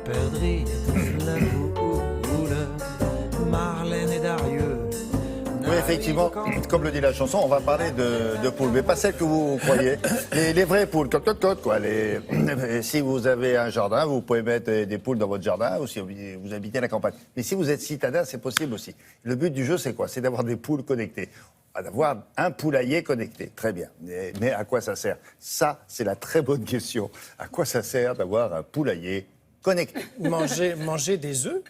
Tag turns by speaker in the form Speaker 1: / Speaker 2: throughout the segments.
Speaker 1: perdrix, la poule, Marlène et Darieux.
Speaker 2: Oui, effectivement, comme le dit la chanson, on va parler de poules, mais pas celles que vous croyez. Les vraies poules, quoi. Si vous avez un jardin, vous pouvez mettre des poules dans votre jardin, ou si vous habitez à la campagne. Mais si vous êtes citadin, c'est possible aussi. Le but du jeu, c'est quoi? C'est d'avoir des poules connectées. D'avoir un poulailler connecté, très bien. Mais à quoi ça sert? Ça, c'est la très bonne question. À quoi ça sert d'avoir un poulailler connecté?
Speaker 3: Manger des œufs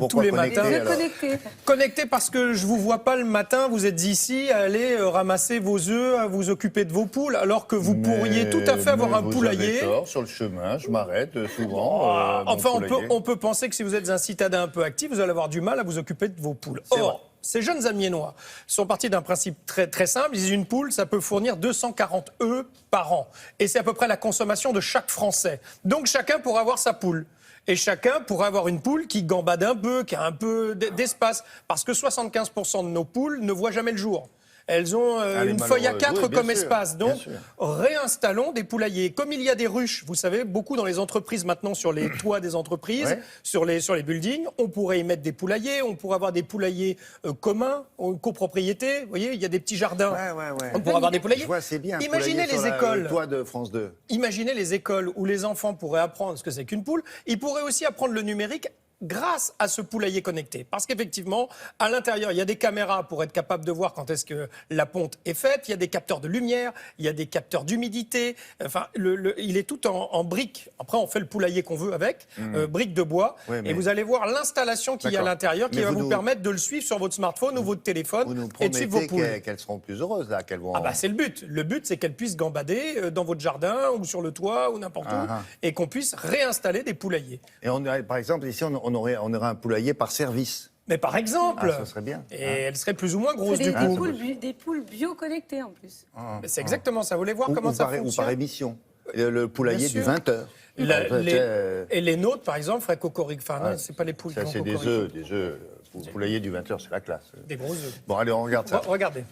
Speaker 3: tous les
Speaker 2: connecté,
Speaker 3: matins. Connecté parce que je vous vois pas le matin, vous êtes ici, à aller ramasser vos œufs, à vous occuper de vos poules, alors que vous pourriez tout à fait avoir un poulailler.
Speaker 2: Vous avez tort, sur le chemin, je m'arrête souvent.
Speaker 3: Enfin, on peut penser que si vous êtes un citadin un peu actif, vous allez avoir du mal à vous occuper de vos poules. Or, ces jeunes Amiénois sont partis d'un principe très, très simple. Ils disent une poule, ça peut fournir 240 œufs par an. Et c'est à peu près la consommation de chaque Français. Donc chacun pourra avoir sa poule. Et chacun pourra avoir une poule qui gambade un peu, qui a un peu d'espace. Parce que 75% de nos poules ne voient jamais le jour. Elles ont une feuille à 4 comme espace. Donc, réinstallons des poulaillers. Comme il y a des ruches, vous savez, beaucoup dans les entreprises maintenant, sur les toits des entreprises, sur les buildings, on pourrait y mettre des poulaillers, on pourrait avoir des poulaillers communs, en copropriété. Vous voyez, il y a des petits jardins. On pourrait avoir des poulaillers.
Speaker 2: Je vois, c'est bien.
Speaker 3: Imaginez les écoles.
Speaker 2: Le toit de France 2.
Speaker 3: Imaginez les écoles où les enfants pourraient apprendre ce que c'est qu'une poule. Ils pourraient aussi apprendre le numérique grâce à ce poulailler connecté. Parce qu'effectivement, à l'intérieur, il y a des caméras pour être capable de voir quand est-ce que la ponte est faite, il y a des capteurs de lumière, il y a des capteurs d'humidité, enfin, il est tout en briques. Après, on fait le poulailler qu'on veut avec, briques de bois, et vous allez voir l'installation qu'il y a à l'intérieur qui va vous permettre de le suivre sur votre smartphone ou votre téléphone et de suivre vos poules.
Speaker 2: Qu'elles seront plus heureuses, là, qu'elles vont...
Speaker 3: Ah bah c'est le but. Le but, c'est qu'elles puissent gambader dans votre jardin ou sur le toit ou n'importe où, et qu'on puisse réinstaller des poulaillers.
Speaker 2: Et par exemple, ici, on aurait un poulailler par service.
Speaker 3: Mais par exemple,
Speaker 2: ça serait bien.
Speaker 3: Et elle serait plus ou moins grosse du coup.
Speaker 4: Des poules bio-connectées en plus.
Speaker 3: C'est exactement ça. Vous voulez voir comment ça fonctionne?
Speaker 2: Ou par émission. Le poulailler du 20h.
Speaker 3: Et les nôtres, par exemple, feraient cocorico. Enfin, non, c'est pas les poules qui ont cocorico.
Speaker 2: C'est des œufs. Le poulailler du 20h, c'est la classe.
Speaker 3: Des gros œufs.
Speaker 2: Bon, allez, on regarde ça.
Speaker 3: Regardez.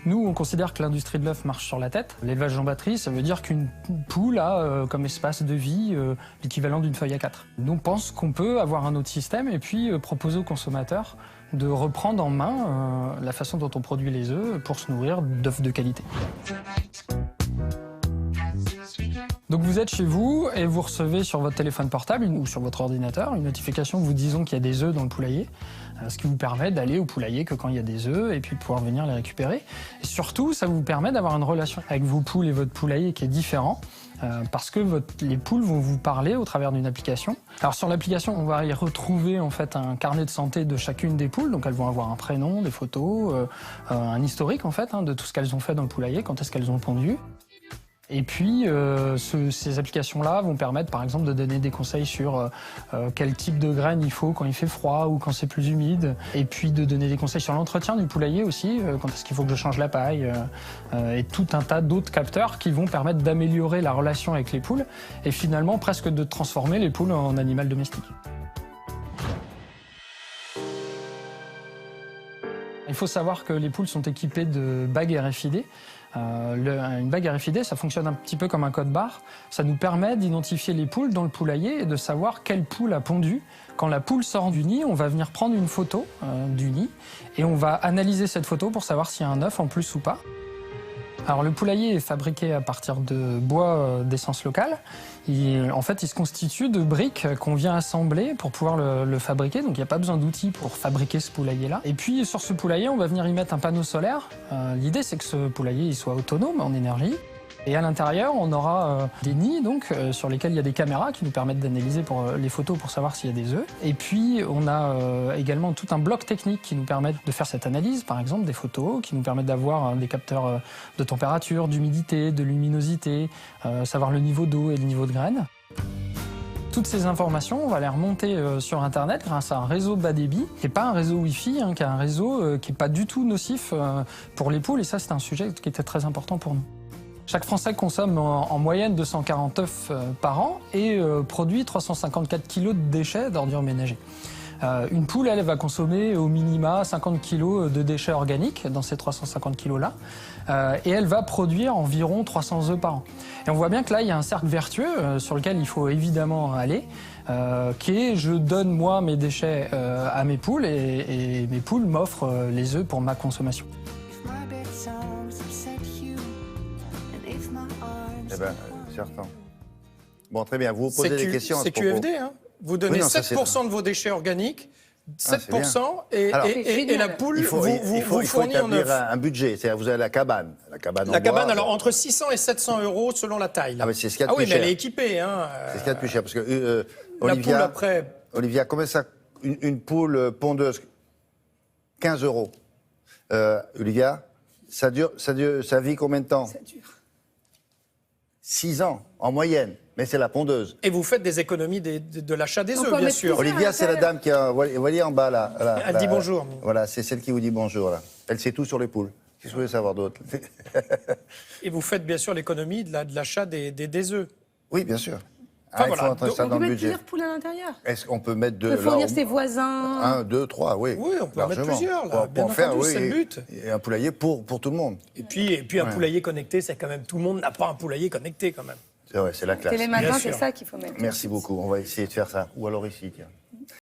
Speaker 5: Nous, on considère que l'industrie de l'œuf marche sur la tête. L'élevage en batterie, ça veut dire qu'une poule a comme espace de vie l'équivalent d'une feuille A4. Nous, on pense qu'on peut avoir un autre système et puis proposer aux consommateurs de reprendre en main la façon dont on produit les œufs pour se nourrir d'œufs de qualité. Donc vous êtes chez vous et vous recevez sur votre téléphone portable ou sur votre ordinateur une notification vous disant qu'il y a des œufs dans le poulailler, ce qui vous permet d'aller au poulailler que quand il y a des œufs et puis de pouvoir venir les récupérer. Et surtout, ça vous permet d'avoir une relation avec vos poules et votre poulailler qui est différent parce que les poules vont vous parler au travers d'une application. Alors sur l'application, on va y retrouver en fait un carnet de santé de chacune des poules, donc elles vont avoir un prénom, des photos, un historique en fait de tout ce qu'elles ont fait dans le poulailler, quand est-ce qu'elles ont pondu. Et puis, ces applications-là vont permettre, par exemple, de donner des conseils sur quel type de graines il faut quand il fait froid ou quand c'est plus humide. Et puis, de donner des conseils sur l'entretien du poulailler aussi, quand est-ce qu'il faut que je change la paille. Et tout un tas d'autres capteurs qui vont permettre d'améliorer la relation avec les poules et finalement presque de transformer les poules en animal domestique. Il faut savoir que les poules sont équipées de bagues RFID. Une bague RFID, ça fonctionne un petit peu comme un code barre. Ça nous permet d'identifier les poules dans le poulailler et de savoir quelle poule a pondu. Quand la poule sort du nid, on va venir prendre une photo du nid et on va analyser cette photo pour savoir s'il y a un œuf en plus ou pas. Alors le poulailler est fabriqué à partir de bois d'essence locale. En fait, il se constitue de briques qu'on vient assembler pour pouvoir le fabriquer. Donc il n'y a pas besoin d'outils pour fabriquer ce poulailler-là. Et puis sur ce poulailler, on va venir y mettre un panneau solaire. L'idée, c'est que ce poulailler il soit autonome en énergie. Et à l'intérieur, on aura des nids sur lesquels il y a des caméras qui nous permettent d'analyser les photos pour savoir s'il y a des œufs. Et puis, on a également tout un bloc technique qui nous permet de faire cette analyse, par exemple des photos, qui nous permettent d'avoir des capteurs de température, d'humidité, de luminosité, savoir le niveau d'eau et le niveau de graines. Toutes ces informations, on va les remonter sur Internet grâce à un réseau bas débit, qui n'est pas un réseau Wi-Fi, qui est un réseau qui n'est pas du tout nocif pour les poules. Et ça, c'est un sujet qui était très important pour nous. Chaque Français consomme en moyenne 240 œufs par an et produit 354 kg de déchets d'ordures ménagères. Une poule, elle va consommer au minima 50 kg de déchets organiques dans ces 350 kg-là. Et elle va produire environ 300 œufs par an. Et on voit bien que là, il y a un cercle vertueux sur lequel il faut évidemment aller, qui est je donne moi mes déchets à mes poules et mes poules m'offrent les œufs pour ma consommation.
Speaker 2: Eh bien, certain. Bon, très bien. Vous vous posez des questions à ce
Speaker 3: C'est
Speaker 2: propos.
Speaker 3: QFD, hein. Vous donnez
Speaker 2: Oui, non, ça,
Speaker 3: 7% de vos déchets organiques, 7%,
Speaker 2: Alors,
Speaker 3: et la poule
Speaker 2: Il faut
Speaker 3: vous fournit en
Speaker 2: établir
Speaker 3: œufs.
Speaker 2: un budget. C'est-à-dire, vous avez la cabane. La cabane, en
Speaker 3: La cabane,
Speaker 2: bois,
Speaker 3: alors entre 600 et 700 euros selon la taille. là.
Speaker 2: Ah, mais c'est ce qu'il y a de
Speaker 3: Ah oui,
Speaker 2: plus
Speaker 3: mais elle
Speaker 2: cher.
Speaker 3: est équipée. Hein.
Speaker 2: C'est ce qu'il y a de plus cher. Parce que,
Speaker 3: La
Speaker 2: Olivia,
Speaker 3: poule après.
Speaker 2: Olivia, combien ça. Une poule pondeuse, 15 euros. Olivia, ça vit combien de temps?
Speaker 4: Ça dure.
Speaker 2: 6 ans, en moyenne. Mais c'est la pondeuse.
Speaker 3: Et vous faites des économies de l'achat des
Speaker 4: On
Speaker 3: œufs,
Speaker 4: peut
Speaker 3: bien
Speaker 4: mettre
Speaker 3: sûr.
Speaker 4: tout ça.
Speaker 2: Olivia, c'est la dame qui a. Vous voyez en bas, là.
Speaker 3: Elle dit bonjour.
Speaker 2: Voilà, c'est celle qui vous dit bonjour, là. Elle sait tout sur les poules. Qu'est-ce que vous voulez savoir d'autre?
Speaker 3: Et vous faites bien sûr l'économie de l'achat des œufs.
Speaker 2: Oui, bien sûr.
Speaker 3: Enfin,
Speaker 2: Il faut
Speaker 3: voilà.
Speaker 2: entrer ça
Speaker 4: On
Speaker 2: dans
Speaker 4: peut
Speaker 2: le
Speaker 4: mettre
Speaker 2: budget.
Speaker 4: plusieurs poules à l'intérieur.
Speaker 2: Est-ce qu'on peut mettre
Speaker 4: On
Speaker 2: deux
Speaker 4: peut fournir ses voisins.
Speaker 2: 1, 2, 3, oui.
Speaker 3: Oui, on peut en mettre
Speaker 2: largement.
Speaker 3: plusieurs, là.
Speaker 2: Pour
Speaker 3: Bien
Speaker 2: en faire,
Speaker 3: entendu,
Speaker 2: oui,
Speaker 3: c'est le but.
Speaker 2: Et un poulailler pour tout le monde.
Speaker 3: Et puis un poulailler connecté, c'est quand même tout le monde n'a pas un poulailler connecté quand même.
Speaker 2: C'est vrai, c'est la classe.
Speaker 4: Télématin,
Speaker 3: Bien
Speaker 4: c'est
Speaker 3: sûr.
Speaker 4: ça qu'il faut mettre.
Speaker 2: Merci beaucoup. On va essayer de faire ça. Ou alors ici, tiens.